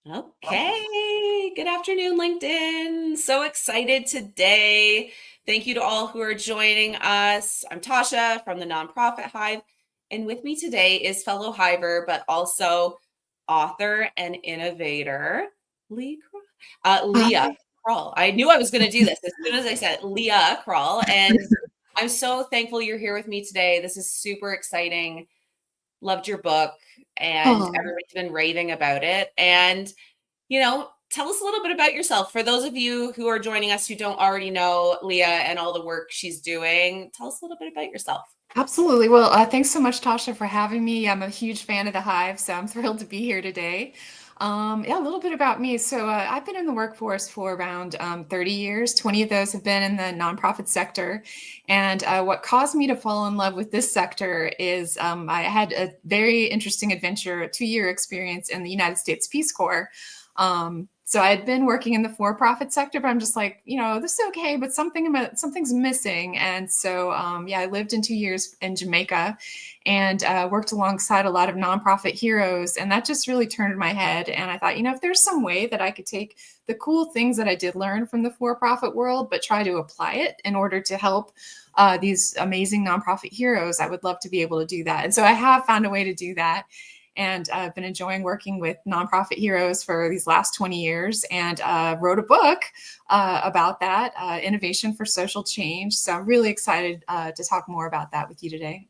Okay. Good afternoon, LinkedIn. So excited today. Thank you to all who are joining us. I'm Tasha from the Nonprofit Hive, and with me today is fellow Hiver, but also author and innovator, Leah Hi. Kroll. I knew I was going to do this as soon as I said Leah Kroll, and I'm so thankful you're here with me today. This is super exciting. Loved your book, and Oh, everybody's been raving about it. And tell us a little bit about yourself. For those of you who are joining us who don't already know Leah and all the work she's doing, tell us a little bit about yourself. absolutely. Well, thanks so much, Tasha, for having me. I'm a huge fan of the Hive, so I'm thrilled to be here today. Yeah, a little bit about me. So, I've been in the workforce for around 30 years. 20 of those have been in the nonprofit sector. And what caused me to fall in love with this sector is I had a very interesting adventure, a 2-year experience in the United States Peace Corps. So I had been working in the for-profit sector, but I'm just like, this is okay, but something's missing. And so, yeah, I lived in 2 years in Jamaica, and worked alongside a lot of nonprofit heroes, and that just really turned my head. And I thought, if there's some way that I could take the cool things that I did learn from the for-profit world, but try to apply it in order to help these amazing nonprofit heroes, I would love to be able to do that. And so I have found a way to do that. And I've been enjoying working with nonprofit heroes for these last 20 years, and wrote a book about that, Innovation for Social Change. So I'm really excited to talk more about that with you today.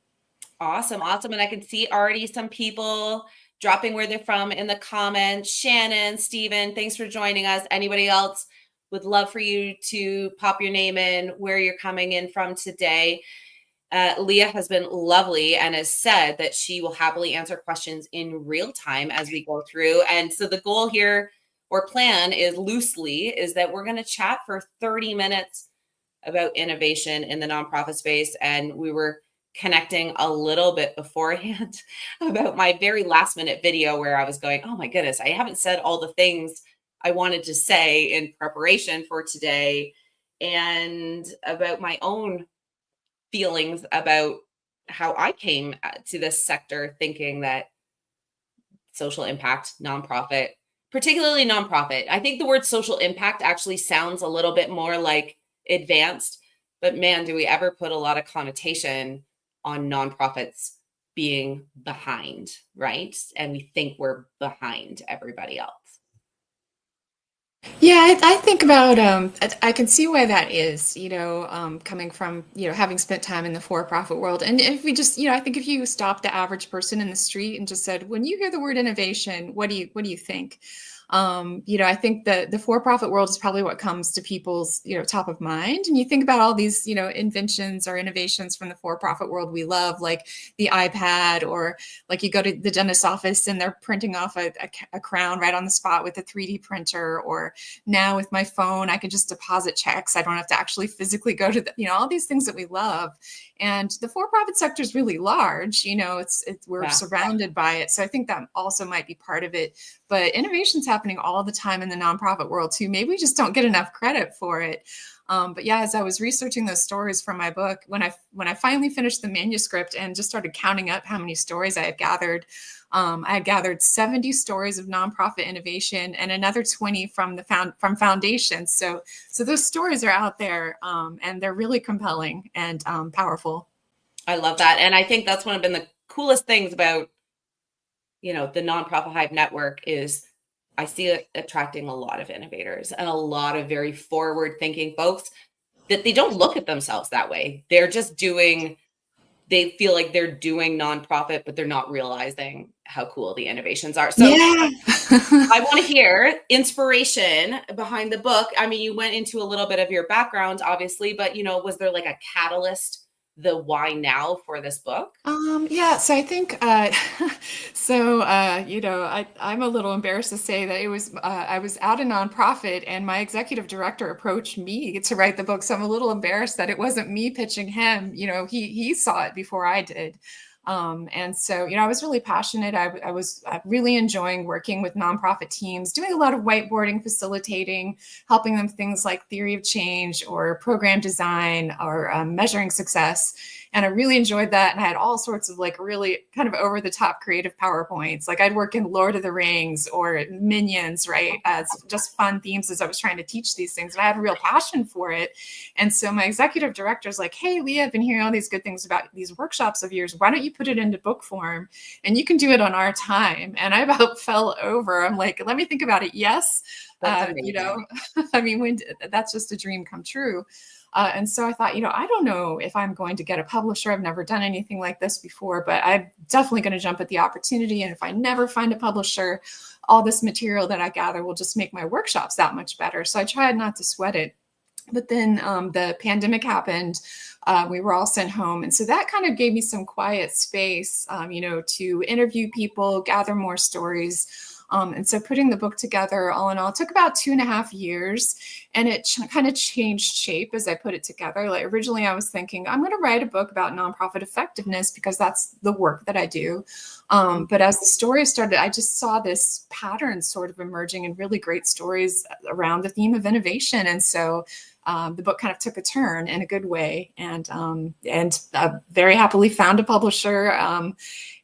Awesome, awesome. And I can see already some people dropping where they're from in the comments. Shannon, Stephen, thanks for joining us. Anybody else would love for you to pop your name in, where you're coming in from today. Leah has been lovely and has said that she will happily answer questions in real time as we go through. And so the goal here, or plan, is loosely is that we're going to chat for 30 minutes about innovation in the nonprofit space. And we were connecting a little bit beforehand about my very last minute video where I was going, oh my goodness, I haven't said all the things I wanted to say in preparation for today, and about my own feelings about how I came to this sector, thinking that social impact, nonprofit, particularly nonprofit. I think the word social impact actually sounds a little bit more like advanced, but man, do we ever put a lot of connotation on nonprofits being behind, right? And we think we're behind everybody else. Yeah, I think about I can see why that is, coming from, having spent time in the for-profit world. And if we just, I think if you stop the average person in the street and just said, when you hear the word innovation, what do you think? I think the for-profit world is probably what comes to people's, top of mind. And you think about all these, inventions or innovations from the for-profit world we love, like the iPad, or like you go to the dentist's office and they're printing off a crown right on the spot with a 3D printer, or now with my phone, I can just deposit checks. I don't have to actually physically go to all these things that we love. And the for-profit sector is really large. We're Yeah. surrounded by it. So I think that also might be part of it. But innovation's happening all the time in the nonprofit world too. Maybe we just don't get enough credit for it. But yeah, as I was researching those stories for my book, when I finally finished the manuscript and just started counting up how many stories I had gathered 70 stories of nonprofit innovation and another 20 from foundations. So those stories are out there, and they're really compelling and powerful. I love that. And I think that's one of been the coolest things about, the nonprofit hive network is I see it attracting a lot of innovators and a lot of very forward thinking folks that they don't look at themselves that way. They're just doing, they feel like they're doing nonprofit, but they're not realizing how cool the innovations are. So Yeah. I want to hear inspiration behind the book. I mean, you went into a little bit of your background, obviously, but was there like a catalyst, the why now for this book? Yeah, so I think, I'm a little embarrassed to say that I was at a nonprofit and my executive director approached me to write the book. So I'm a little embarrassed that it wasn't me pitching him. He saw it before I did. And so, I was really passionate. I was really enjoying working with nonprofit teams, doing a lot of whiteboarding, facilitating, helping them things like theory of change or program design or measuring success. And I really enjoyed that. And I had all sorts of like really kind of over the top creative PowerPoints. Like I'd work in Lord of the Rings or Minions, right? As just fun themes as I was trying to teach these things. And I had a real passion for it. And so my executive director's like, hey, Leah, I've been hearing all these good things about these workshops of yours. Why don't you put it into book form and you can do it on our time? And I about fell over. I'm like, let me think about it. Yes. You know, I mean, that's just a dream come true. And so I thought, you know, I don't know if I'm going to get a publisher. I've never done anything like this before, but I'm definitely going to jump at the opportunity. And if I never find a publisher, all this material that I gather will just make my workshops that much better. So I tried not to sweat it. But then the pandemic happened. We were all sent home. And so that kind of gave me some quiet space, you know, to interview people, gather more stories. And so putting the book together, all in all, took about 2.5 years, and it kind of changed shape as I put it together. Like originally I was thinking, I'm going to write a book about nonprofit effectiveness because that's the work that I do. But as the story started, I just saw this pattern sort of emerging and really great stories around the theme of innovation. And so the book kind of took a turn in a good way, and very happily found a publisher.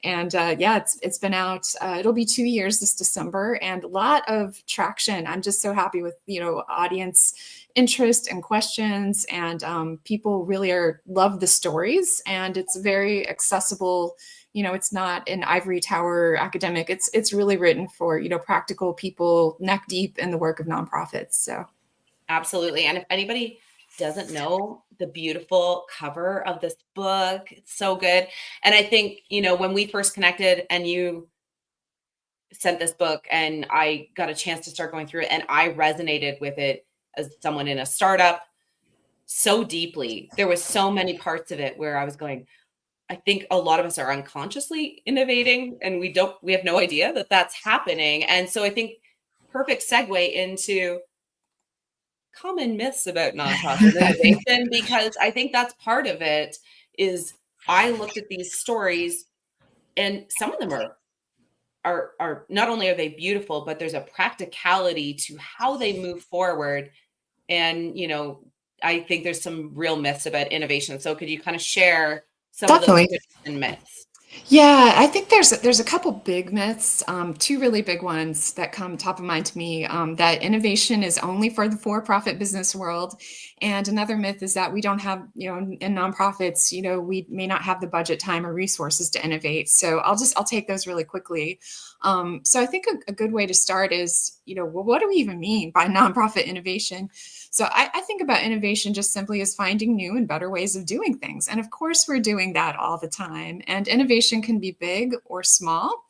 Yeah, it's been out. It'll be 2 years this December, and a lot of traction. I'm just so happy with, you know, audience interest and questions, and people really love the stories, and it's very accessible. You know, it's not an ivory tower academic. It's really written for, you know, practical people neck deep in the work of nonprofits. So. Absolutely. And if anybody doesn't know the beautiful cover of this book, it's so good. And I think, you know, when we first connected and you sent this book and I got a chance to start going through it, and I resonated with it as someone in a startup so deeply. There was so many parts of it where I was going, I think a lot of us are unconsciously innovating and we have no idea that that's happening. And so I think perfect segue into common myths about nonprofit innovation, because I think that's part of it. Is I looked at these stories, and some of them are not only are they beautiful, but there's a practicality to how they move forward. And you know, I think there's some real myths about innovation. So could you kind of share some Definitely. of those myths? Yeah, I think there's a couple big myths, two really big ones that come top of mind to me. That innovation is only for the for-profit business world, and another myth is that we don't have, you know, in nonprofits, you know, we may not have the budget, time, or resources to innovate. So I'll take those really quickly. So I think a good way to start is, you know, well, what do we even mean by nonprofit innovation? So I think about innovation just simply as finding new and better ways of doing things. And of course, we're doing that all the time. And innovation can be big or small.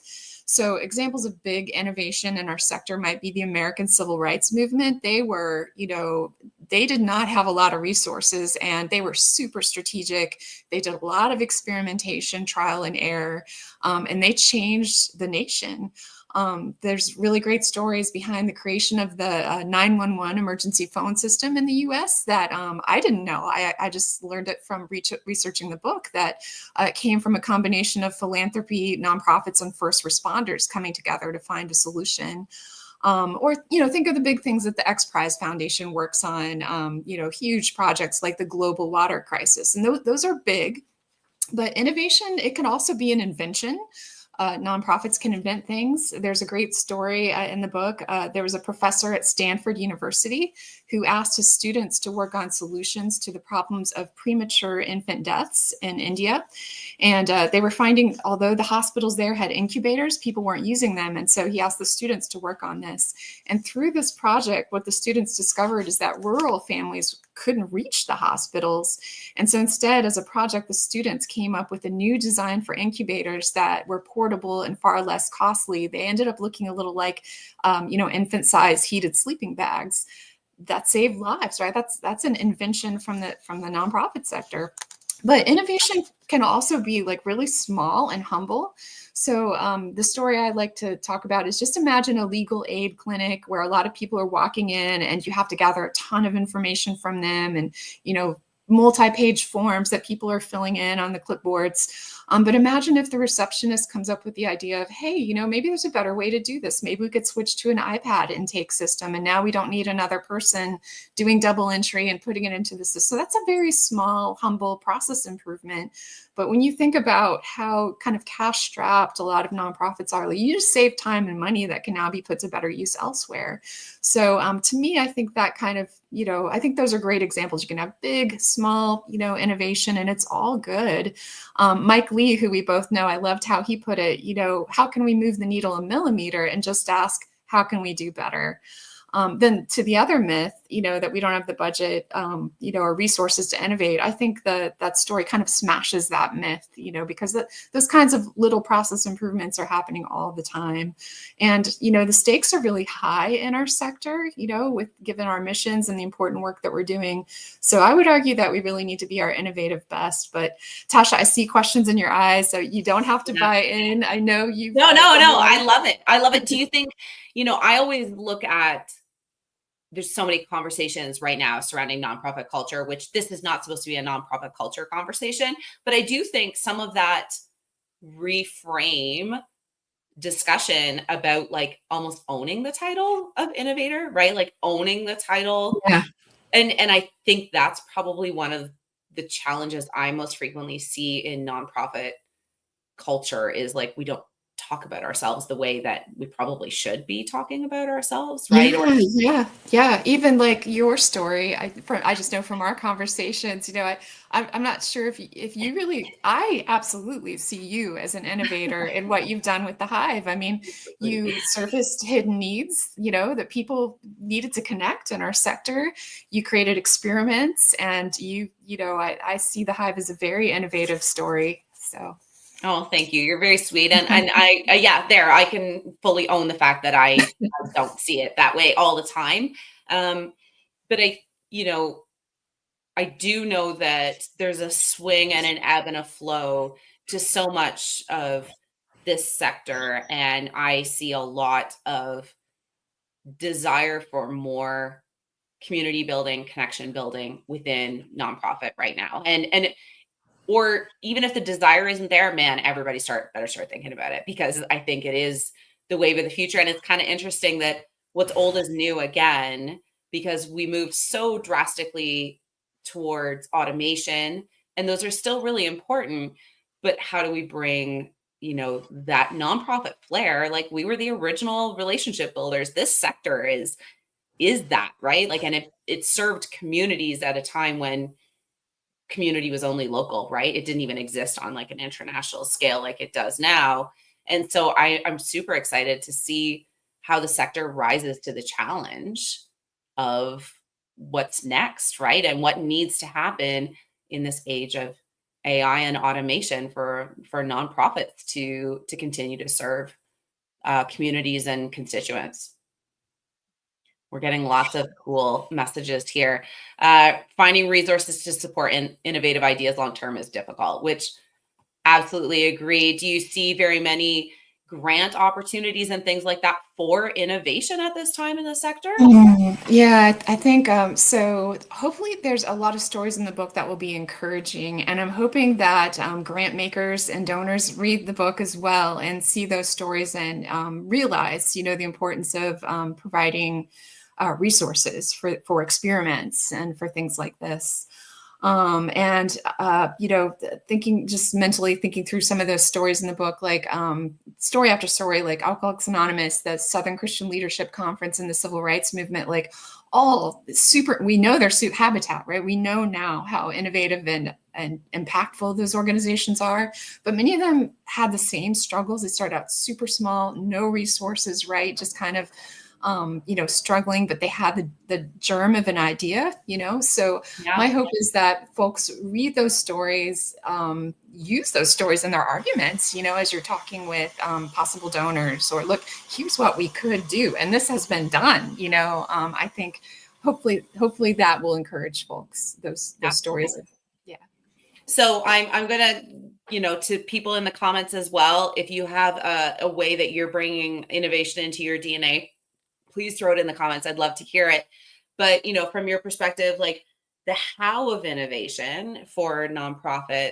So examples of big innovation in our sector might be the American Civil Rights Movement. They were, you know, they did not have a lot of resources, and they were super strategic. They did a lot of experimentation, trial and error, and they changed the nation. There's really great stories behind the creation of the 911 emergency phone system in the US that I didn't know. I just learned it from researching the book, that it came from a combination of philanthropy, nonprofits, and first responders coming together to find a solution. Or, you know, think of the big things that the X Prize Foundation works on, you know, huge projects like the global water crisis. And those are big, but innovation, it can also be an invention. Nonprofits can invent things. There's a great story in the book. There was a professor at Stanford University who asked his students to work on solutions to the problems of premature infant deaths in India. And they were finding, although the hospitals there had incubators, people weren't using them. And so he asked the students to work on this. And through this project, what the students discovered is that rural families couldn't reach the hospitals. And so instead, as a project, the students came up with a new design for incubators that were portable and far less costly. They ended up looking a little like, you know, infant-sized heated sleeping bags that saved lives, right? That's an invention from the nonprofit sector. But innovation can also be like really small and humble. So the story I like to talk about is, just imagine a legal aid clinic where a lot of people are walking in and you have to gather a ton of information from them. And, you know, multi-page forms that people are filling in on the clipboards. But imagine if the receptionist comes up with the idea of, hey, maybe there's a better way to do this. Maybe we could switch to an iPad intake system, and now we don't need another person doing double entry and putting it into the system. So that's a very small, humble process improvement. But when you think about how kind of cash strapped a lot of nonprofits are, like, you just save time and money that can now be put to better use elsewhere. So to me, I think that kind of, I think those are great examples. You can have big, small, innovation, and it's all good. Mike Lee, who we both know, I loved how he put it, how can we move the needle a millimeter and just ask, how can we do better? Then to the other myth, that we don't have the budget, or resources to innovate. I think that story kind of smashes that myth, because those kinds of little process improvements are happening all the time. And, the stakes are really high in our sector, with given our missions and the important work that we're doing. So I would argue that we really need to be our innovative best. But Tasha, I see questions in your eyes, so you don't have to buy in. I know you. No. I love it. I love it. Do you think, I always look at, there's so many conversations right now surrounding nonprofit culture, which this is not supposed to be a nonprofit culture conversation. But I do think some of that reframe discussion about like almost owning the title of innovator, right? Like owning the title. Yeah. And I think that's probably one of the challenges I most frequently see in nonprofit culture is like, we don't talk about ourselves the way that we probably should be talking about ourselves, right? Yeah. Even like your story, I just know from our conversations, I'm not sure if you really, I absolutely see you as an innovator in what you've done with the Hive. I mean, you surfaced hidden needs, that people needed to connect in our sector. You created experiments, and I see the Hive as a very innovative story. So. Oh, thank you. You're very sweet. And I can fully own the fact that I don't see it that way all the time. But I do know that there's a swing and an ebb and a flow to so much of this sector. And I see a lot of desire for more community building, connection building within nonprofit right now. Or even if the desire isn't there, man, everybody better start thinking about it, because I think it is the wave of the future. And it's kind of interesting that what's old is new again, because we moved so drastically towards automation, and those are still really important. But how do we bring, that nonprofit flair? Like, we were the original relationship builders. This sector is that, right? Like, and it served communities at a time when community was only local, right? It didn't even exist on like an international scale like it does now. And so I'm super excited to see how the sector rises to the challenge of what's next, right? And what needs to happen in this age of AI and automation for nonprofits to continue to serve communities and constituents. We're getting lots of cool messages here. Finding resources to support innovative ideas long-term is difficult, which absolutely agree. Do you see very many grant opportunities and things like that for innovation at this time in the sector? Yeah, I think so. Hopefully, there's a lot of stories in the book that will be encouraging, and I'm hoping that grant makers and donors read the book as well and see those stories and realize, the importance of providing resources for experiments and for things like this. Just mentally thinking through some of those stories in the book, like story after story, like Alcoholics Anonymous, the Southern Christian Leadership Conference, and the Civil Rights Movement, like all super, we know their habitat, right? We know now how innovative and impactful those organizations are, but many of them had the same struggles. They started out super small, no resources, right? Just kind of struggling, but they had the germ of an idea, So Yeah. my hope is that folks read those stories, use those stories in their arguments, as you're talking with possible donors, or look, here's what we could do. And this has been done, I think hopefully that will encourage folks, those stories. Yeah. So I'm going to, to people in the comments as well, if you have a way that you're bringing innovation into your DNA, please throw it in the comments. I'd love to hear it. But, from your perspective, like, the how of innovation for nonprofit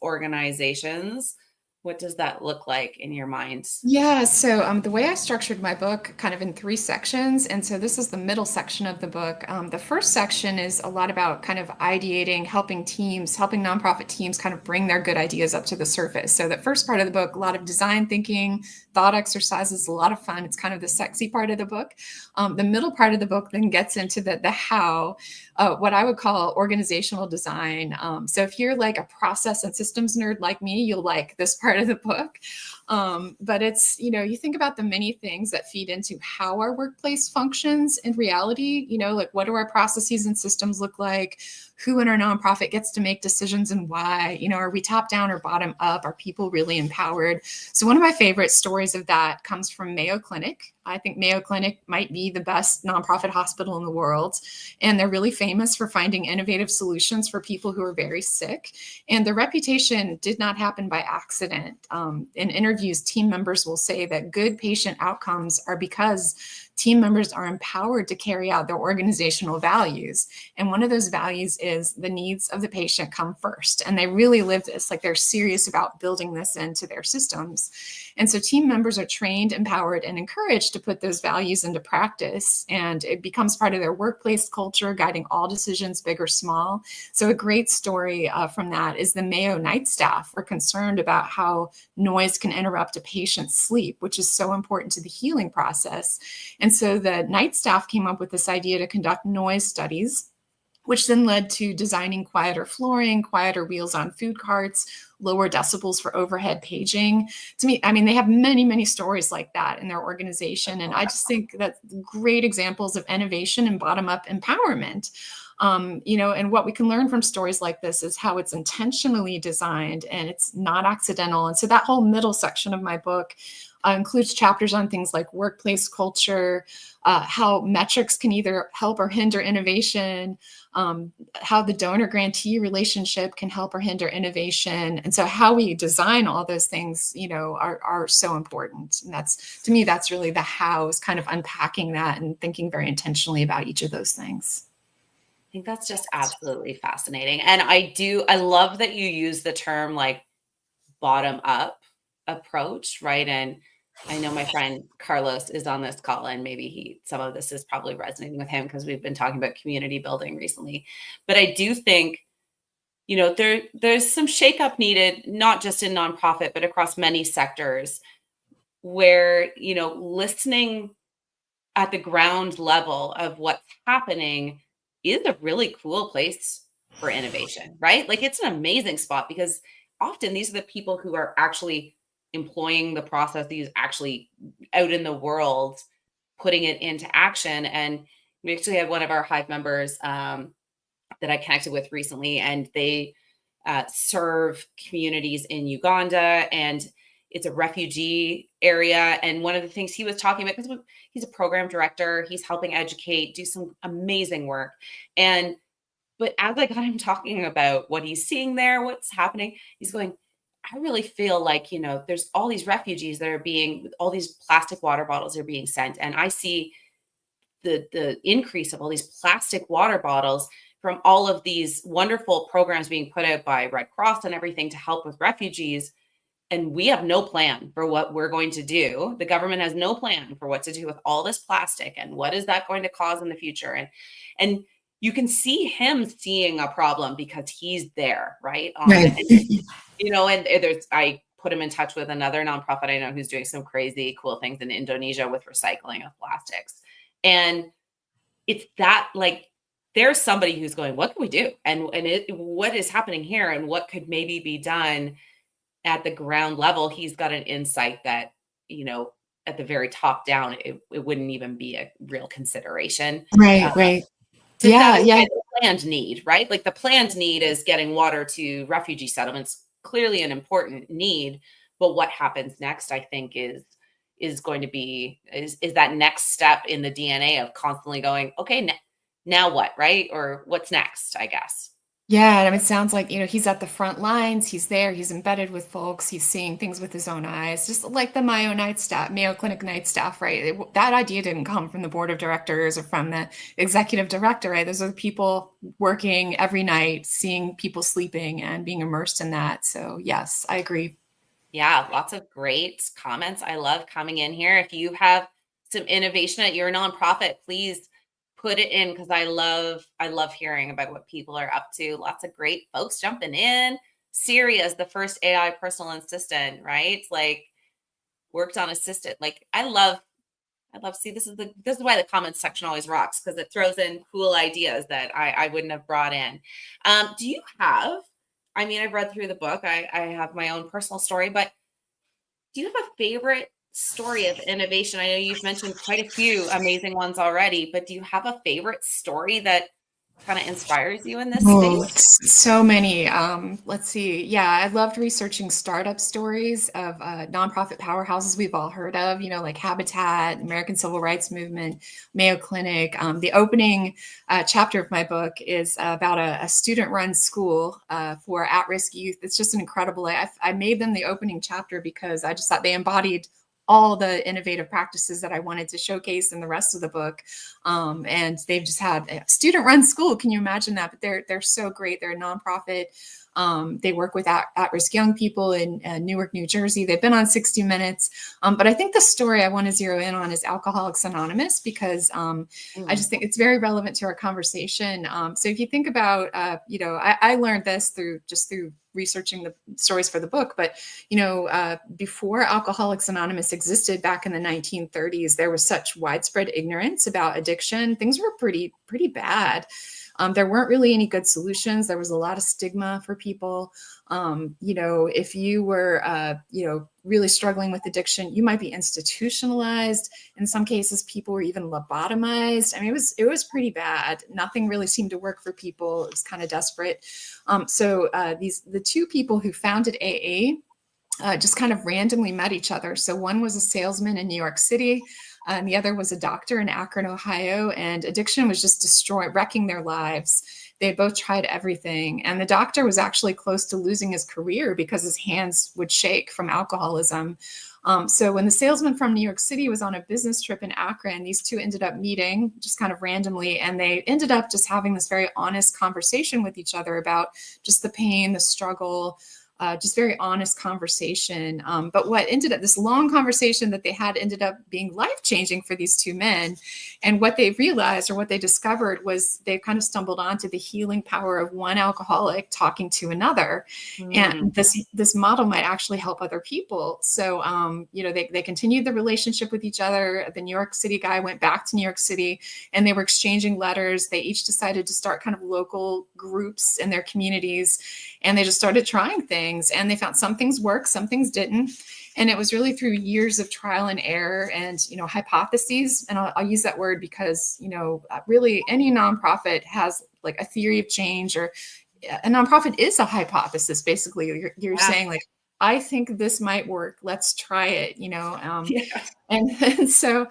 organizations, what does that look like in your mind? Yeah, so the way I structured my book kind of in three sections. And so this is the middle section of the book. The first section is a lot about kind of ideating, helping teams, helping nonprofit teams kind of bring their good ideas up to the surface. So that first part of the book, a lot of design thinking, thought exercises, a lot of fun. It's kind of the sexy part of the book. The middle part of the book then gets into the how, what I would call organizational design. So if you're like a process and systems nerd like me, you'll like this part of the book. But it's, you think about the many things that feed into how our workplace functions in reality, like what do our processes and systems look like? Who in our nonprofit gets to make decisions and why? Are we top down or bottom up? Are people really empowered? So one of my favorite stories of that comes from Mayo Clinic. I think Mayo Clinic might be the best nonprofit hospital in the world. And they're really famous for finding innovative solutions for people who are very sick. And the reputation did not happen by accident. In interviews, team members will say that good patient outcomes are because team members are empowered to carry out their organizational values. And one of those values is the needs of the patient come first. And they really live this, like they're serious about building this into their systems. And so team members are trained, empowered, and encouraged to put those values into practice. And it becomes part of their workplace culture, guiding all decisions, big or small. So a great story from that is the Mayo night staff were concerned about how noise can interrupt a patient's sleep, which is so important to the healing process. And so the night staff came up with this idea to conduct noise studies, which then led to designing quieter flooring, quieter wheels on food carts, lower decibels for overhead paging. To me, I mean, they have many, many stories like that in their organization. And I just think that's great examples of innovation and bottom-up empowerment. And what we can learn from stories like this is how it's intentionally designed and it's not accidental. And so that whole middle section of my book includes chapters on things like workplace culture, how metrics can either help or hinder innovation, how the donor-grantee relationship can help or hinder innovation. And so how we design all those things, are so important. And that's, to me, that's really the how, is kind of unpacking that and thinking very intentionally about each of those things. I think that's just absolutely fascinating. And I love that you use the term like bottom up approach, right? And I know my friend Carlos is on this call, and maybe some of this is probably resonating with him because we've been talking about community building recently. But I do think, there's some shakeup needed, not just in nonprofit, but across many sectors where, listening at the ground level of what's happening is a really cool place for innovation, right? Like it's an amazing spot because often these are the people who are actually employing the processes, actually out in the world, putting it into action. And we actually had one of our Hive members that I connected with recently, and they serve communities in Uganda, and it's a refugee area. And one of the things he was talking about, because he's a program director, he's helping educate, do some amazing work. But as I got him talking about what he's seeing there, what's happening, he's going, I really feel like, there's all these refugees that are all these plastic water bottles are being sent. And I see the increase of all these plastic water bottles from all of these wonderful programs being put out by Red Cross and everything to help with refugees. And we have no plan for what we're going to do. The government has no plan for what to do with all this plastic and what is that going to cause in the future. And you can see him seeing a problem because he's there, right? Right. And I put him in touch with another nonprofit I know who's doing some crazy cool things in Indonesia with recycling of plastics. And it's that, like, there's somebody who's going, what can we do? And what is happening here and what could maybe be done at the ground level. He's got an insight that, at the very top down, it wouldn't even be a real consideration. Right, right. To Yeah, satisfy yeah. the planned need, right? Like the planned need is getting water to refugee settlements, clearly an important need. But what happens next, I think, is going to be is that next step in the DNA of constantly going, okay, now what, right? Or what's next, I guess. Yeah, and it sounds like, he's at the front lines, he's there, he's embedded with folks, he's seeing things with his own eyes, just like the Mayo Clinic night staff, right? That idea didn't come from the board of directors or from the executive director, right? Those are the people working every night, seeing people sleeping and being immersed in that. So, yes, I agree. Yeah, lots of great comments. I love coming in here. If you have some innovation at your nonprofit, please put it in because I love hearing about what people are up to. Lots of great folks jumping in. Siri is the first AI personal assistant, right? Like worked on assistant. Like I love see this is why the comments section always rocks because it throws in cool ideas that I wouldn't have brought in. Do you have I mean, I've read through the book. I have my own personal story, but do you have a favorite story of innovation? I know you've mentioned quite a few amazing ones already, but do you have a favorite story that kind of inspires you in this Oh, space? so many. Let's see. Yeah, I loved researching startup stories of nonprofit powerhouses we've all heard of, like Habitat, American Civil Rights Movement, Mayo Clinic. The opening chapter of my book is about a student-run school for at-risk youth. It's just an incredible. I made them the opening chapter because I just thought they embodied all the innovative practices that I wanted to showcase in the rest of the book. And they've just had a student-run school. Can you imagine that? But they're so great. They're a nonprofit. They work with at-risk young people in Newark, New Jersey. They've been on 60 Minutes. But I think the story I want to zero in on is Alcoholics Anonymous because I Mm, just think it's very relevant to our conversation. So if you think about, I learned this through researching the stories for the book, but before Alcoholics Anonymous existed back in the 1930s, there was such widespread ignorance about addiction. Things were pretty bad. There weren't really any good solutions. There was a lot of stigma for people. If you were, really struggling with addiction, you might be institutionalized. In some cases, people were even lobotomized. I mean, it was pretty bad. Nothing really seemed to work for people. It was kind of desperate. The two people who founded AA just kind of randomly met each other. So one was a salesman in New York City, and the other was a doctor in Akron, Ohio. And addiction was just wrecking their lives. They both tried everything. And the doctor was actually close to losing his career because his hands would shake from alcoholism. So when the salesman from New York City was on a business trip in Akron, these two ended up meeting just kind of randomly, and they ended up just having this very honest conversation with each other about just the pain, the struggle, just very honest conversation. But what ended up, this long conversation that they had ended up being life changing for these two men. And what they realized or what they discovered was they kind of stumbled onto the healing power of one alcoholic talking to another. mm, And this model might actually help other people. So, they continued the relationship with each other. The New York City guy went back to New York City and they were exchanging letters. They each decided to start kind of local groups in their communities, and they just started trying things, and they found some things worked, some things didn't. And it was really through years of trial and error and hypotheses. And I'll use that word because really any nonprofit has like a theory of change, or a nonprofit is a hypothesis. Basically, you're yeah. saying like, I think this might work, let's try it. Yeah. And so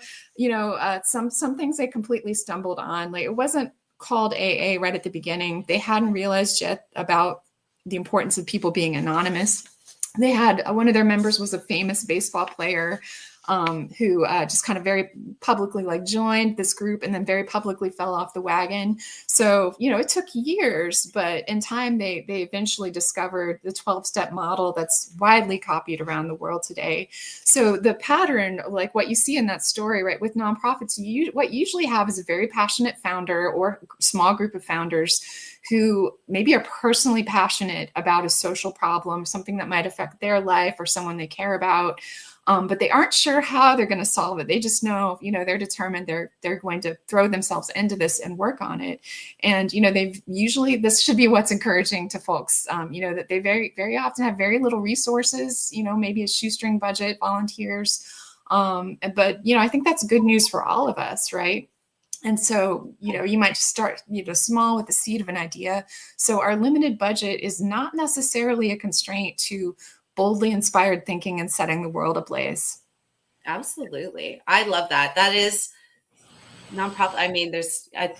some things they completely stumbled on. Like, it wasn't called AA right at the beginning. They hadn't realized yet about the importance of people being anonymous. They had one of their members was a famous baseball player, who just kind of very publicly like joined this group and then very publicly fell off the wagon. So it took years, but in time they eventually discovered the 12-step model that's widely copied around the world today. So the pattern, like what you see in that story, right, with nonprofits, what you usually have is a very passionate founder or small group of founders who maybe are personally passionate about a social problem, something that might affect their life or someone they care about. But they aren't sure how they're going to solve it. They just know, they're determined they're going to throw themselves into this and work on it. And they've usually, this should be what's encouraging to folks, that they very very often have very little resources. Maybe a shoestring budget, volunteers. But I think that's good news for all of us, right? And so, you might start, small with the seed of an idea. So our limited budget is not necessarily a constraint to boldly inspired thinking and setting the world ablaze. Absolutely. I love that. That is nonprofit. I mean, I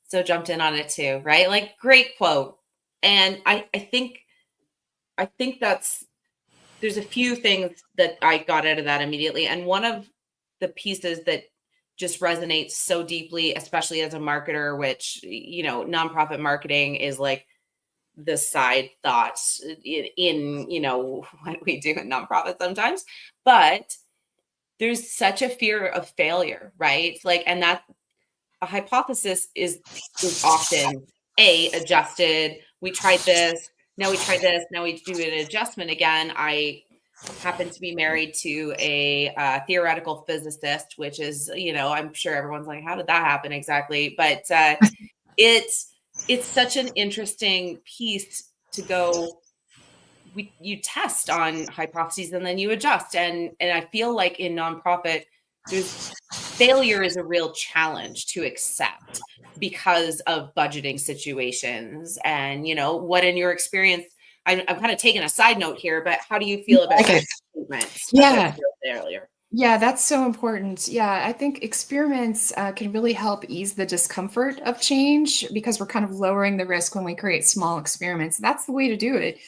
so jumped in on it too, right? Like great quote. And I think there's a few things that I got out of that immediately. And one of the pieces that just resonates so deeply, especially as a marketer, which, nonprofit marketing is like the side thoughts in what we do in nonprofit sometimes. But there's such a fear of failure, right? Like, and that a hypothesis is often adjusted. We tried this, now we tried this, now we do an adjustment again. I happen to be married to a theoretical physicist, which is, I'm sure everyone's like, how did that happen exactly? But it's such an interesting piece to go. You test on hypotheses and then you adjust, and I feel like in nonprofit, there's failure is a real challenge to accept because of budgeting situations. And what in your experience, I'm kind of taking a side note here, but how do you feel about statements Yeah. about failure? Yeah, that's so important. Yeah, I think experiments can really help ease the discomfort of change because we're kind of lowering the risk when we create small experiments. That's the way to do it.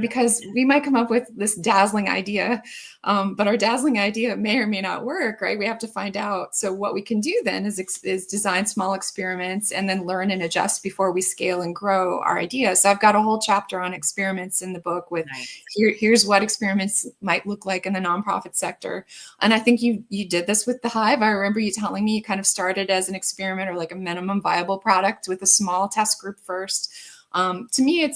Because we might come up with this dazzling idea, but our dazzling idea may or may not work, right? We have to find out. So what we can do then is design small experiments and then learn and adjust before we scale and grow our idea. So I've got a whole chapter on experiments in the book with here's what experiments might look like in the nonprofit sector. And I think you did this with the Hive. I remember you telling me you kind of started as an experiment or like a minimum viable product with a small test group first. To me,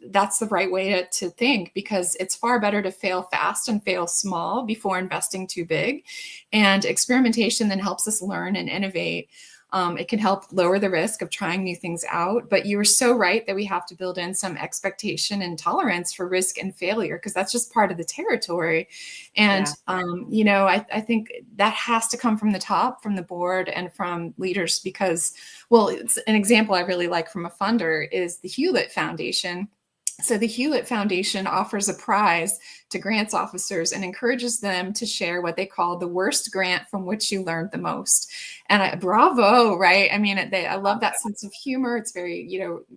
that's the right way to think, because it's far better to fail fast and fail small before investing too big. And experimentation then helps us learn and innovate. It can help lower the risk of trying new things out. But you were so right that we have to build in some expectation and tolerance for risk and failure, because that's just part of the territory. And, I think that has to come from the top, from the board and from leaders, because, well, it's an example I really like from a funder is the Hewlett Foundation. So the Hewlett Foundation offers a prize to grants officers and encourages them to share what they call the worst grant from which you learned the most. And bravo, right? I mean, I love that sense of humor. It's very,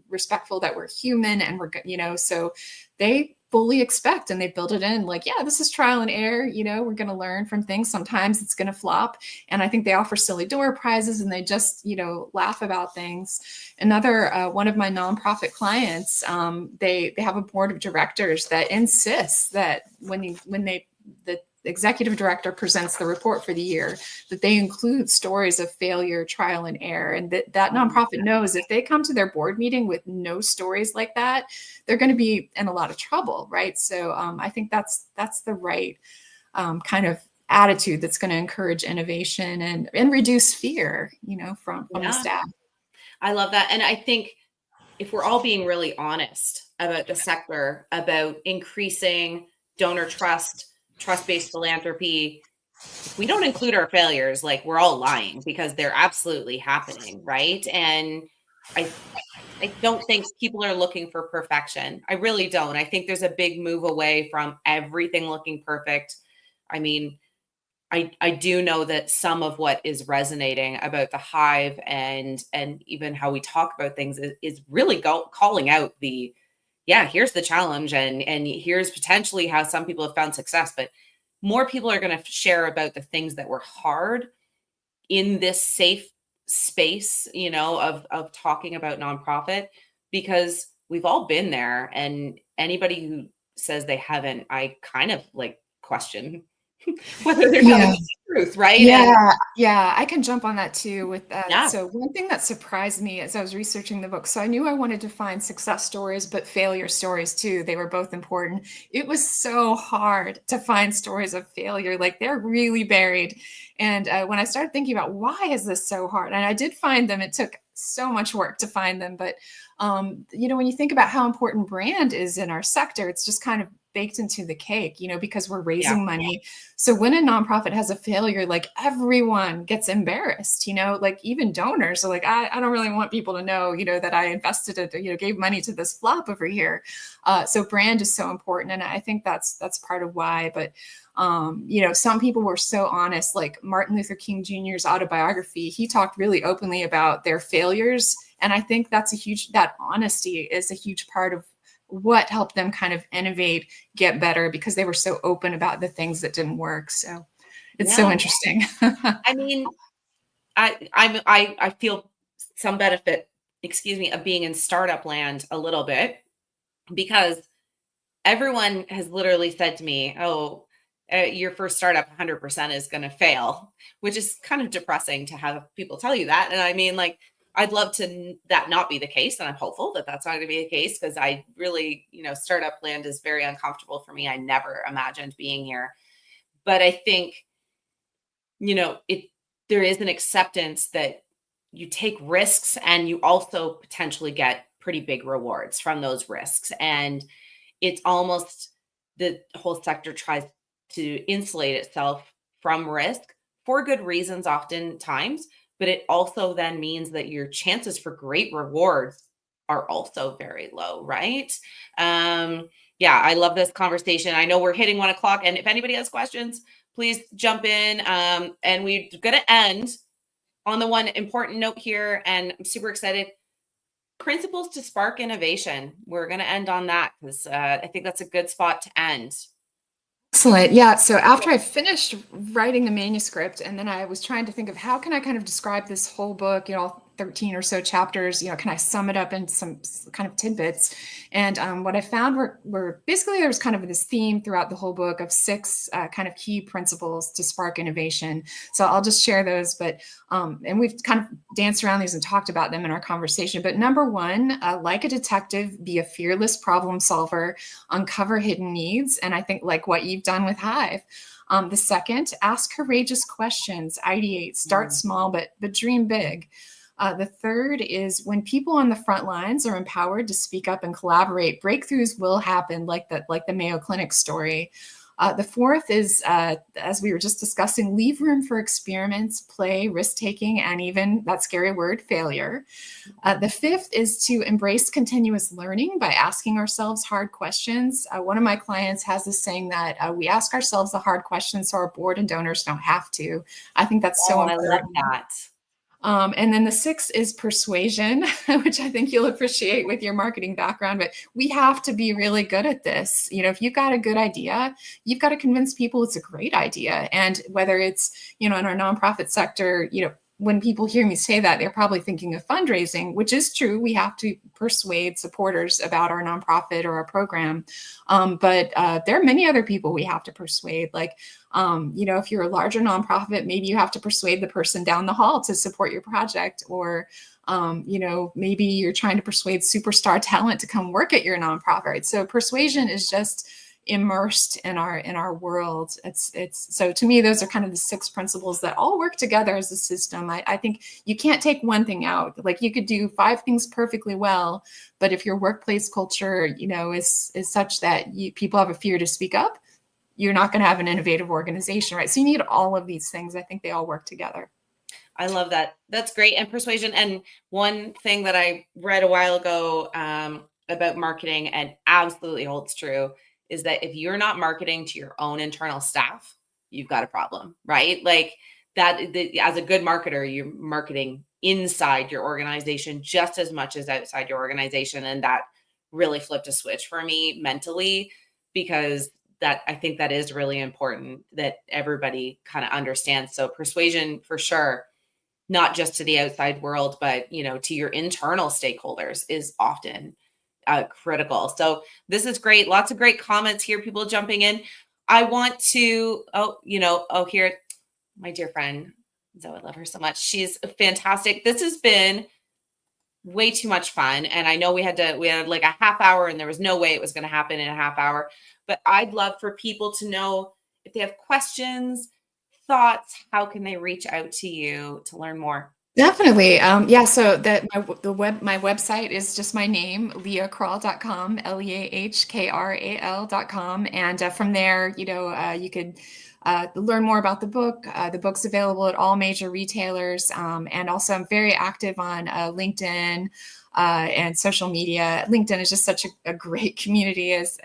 respectful that we're human and we're, so they fully expect and they build it in like, yeah, this is trial and error. We're going to learn from things. Sometimes it's going to flop. And I think they offer silly door prizes and they just, laugh about things. Another one of my nonprofit clients, they have a board of directors that insists that when the executive director presents the report for the year, that they include stories of failure, trial and error, and that nonprofit knows if they come to their board meeting with no stories like that, they're going to be in a lot of trouble, right? So I think that's the right kind of attitude that's going to encourage innovation and reduce fear, from the staff. I love that. And I think if we're all being really honest about the sector, about increasing donor trust-based philanthropy, if we don't include our failures, like we're all lying, because they're absolutely happening, right? And I don't think people are looking for perfection. I really don't. I think there's a big move away from everything looking perfect. I mean, I do know that some of what is resonating about the Hive and even how we talk about things is really calling out here's the challenge and here's potentially how some people have found success, but more people are going to share about the things that were hard in this safe space, of talking about nonprofit, because we've all been there. And anybody who says they haven't, I kind of like question whether they're telling the truth, right? Yeah, I can jump on that too with that. So one thing that surprised me as I was researching the book, so I knew I wanted to find success stories, but failure stories too. They were both important. It was so hard to find stories of failure. Like they're really buried. And when I started thinking about why is this so hard, and I did find them, it took so much work to find them. But, when you think about how important brand is in our sector, it's just kind of baked into the cake, because we're raising money. So when a nonprofit has a failure, like everyone gets embarrassed, like even donors are like, I don't really want people to know, that I invested it, gave money to this flop over here. So brand is so important. And I think that's part of why, but some people were so honest, like Martin Luther King Jr.'s autobiography. He talked really openly about their failures And I think that honesty is a huge part of what helped them kind of innovate, get better, because they were so open about the things that didn't work. So it's so Yeah. interesting. I mean, I feel some benefit, excuse me, of being in startup land a little bit, because everyone has literally said to me, "Oh, your first startup 100% is going to fail," which is kind of depressing to have people tell you that. And I mean, like, I'd love that not be the case, and I'm hopeful that that's not going to be the case, because I really, startup land is very uncomfortable for me. I never imagined being here, but I think, it there is an acceptance that you take risks and you also potentially get pretty big rewards from those risks. And it's almost, the whole sector tries to insulate itself from risk for good reasons oftentimes, but it also then means that your chances for great rewards are also very low, right? Yeah, I love this conversation. I know we're hitting 1 o'clock, and if anybody has questions, please jump in. And we're going to end on the one important note here, and I'm super excited. Principles to spark innovation. We're going to end on that, because I think that's a good spot to end. Excellent. Yeah. So after I finished writing the manuscript, and then I was trying to think of how can I kind of describe this whole book, all 13 or so chapters, can I sum it up in some kind of tidbits? And what I found were basically, there was kind of this theme throughout the whole book of 6 kind of key principles to spark innovation. So I'll just share those, but and we've kind of danced around these and talked about them in our conversation. But number 1, like a detective, be a fearless problem solver, uncover hidden needs. And I think like what you've done with Hive. The second, ask courageous questions, ideate, start small, but dream big. The third is, when people on the front lines are empowered to speak up and collaborate, breakthroughs will happen, like the Mayo Clinic story. The fourth is, as we were just discussing, leave room for experiments, play, risk-taking, and even that scary word, failure. The fifth is to embrace continuous learning by asking ourselves hard questions. One of my clients has this saying that we ask ourselves the hard questions so our board and donors don't have to. I think that's so important. I love that. And then the 6th is persuasion, which I think you'll appreciate with your marketing background. But we have to be really good at this. If you've got a good idea, you've got to convince people it's a great idea. And whether it's, in our nonprofit sector, when people hear me say that, they're probably thinking of fundraising, which is true. We have to persuade supporters about our nonprofit or our program. But there are many other people we have to persuade. Like, if you're a larger nonprofit, maybe you have to persuade the person down the hall to support your project. Or, maybe you're trying to persuade superstar talent to come work at your nonprofit. Right? So persuasion is just immersed in our world. It's so, to me, those are kind of the 6 principles that all work together as a system. I think you can't take one thing out. Like, you could do 5 things perfectly well, but if your workplace culture, is such that people have a fear to speak up, you're not going to have an innovative organization, right? So you need all of these things. I think they all work together. I love that. That's great. And persuasion. And one thing that I read a while ago about marketing, and absolutely holds true, is that if you're not marketing to your own internal staff, you've got a problem, right? Like that, as a good marketer, you're marketing inside your organization just as much as outside your organization. And that really flipped a switch for me mentally, because I think that is really important that everybody kind of understands. So persuasion for sure, not just to the outside world, but, to your internal stakeholders, is often critical. So this is great. Lots of great comments here. People jumping in. I want to, here, my dear friend, Zoe, I love her so much. She's fantastic. This has been way too much fun. And I know we had like a half hour, and there was no way it was going to happen in a half hour, but I'd love for people to know, if they have questions, thoughts, how can they reach out to you to learn more? Definitely. Yeah. So my website is just my name, leahkral.com, leahkral.com. And from there, you could learn more about the book. The book's available at all major retailers. And also, I'm very active on LinkedIn, and social media. LinkedIn is just such a great community as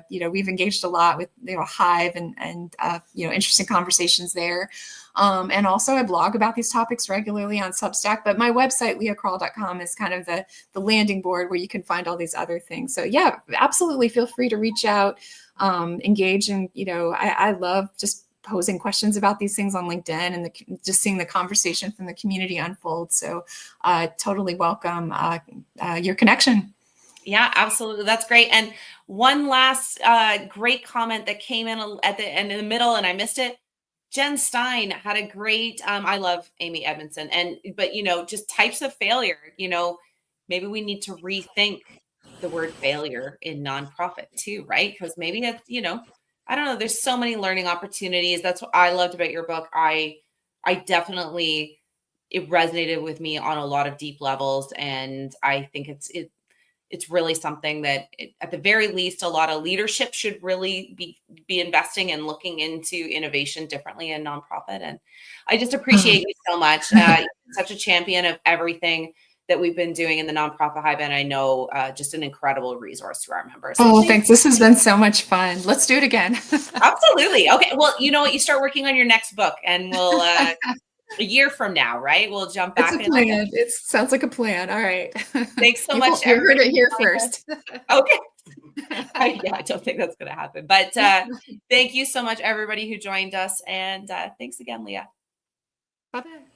we've engaged a lot with, Hive and interesting conversations there. And also I blog about these topics regularly on Substack, but my website, leahkrall.com, is kind of the landing board where you can find all these other things. So yeah, absolutely feel free to reach out, engage. And, I love just posing questions about these things on LinkedIn and just seeing the conversation from the community unfold. So totally welcome your connection. Yeah, absolutely. That's great. And one last great comment that came in at the end in the middle, and I missed it. Jen Stein had a great, I love Amy Edmondson, but just types of failure, maybe we need to rethink the word failure in nonprofit too, right? Because maybe it's, I don't know, there's so many learning opportunities. That's what I loved about your book. I definitely, it resonated with me on a lot of deep levels. And I think it's really something that at the very least, a lot of leadership should really be investing and looking into innovation differently in nonprofit. And I just appreciate you so much. You're such a champion of everything that we've been doing in the nonprofit Hive. And I know just an incredible resource to our members. So thanks. This has been so much fun. Let's do it again. Absolutely. Okay. Well, you know what? You start working on your next book and we'll, a year from now, right? We'll jump back. It's a plan. It sounds like a plan. All right. Thanks so much. You heard it here first. Okay. I don't think that's going to happen. But thank you so much, everybody who joined us. And thanks again, Leah. Bye-bye.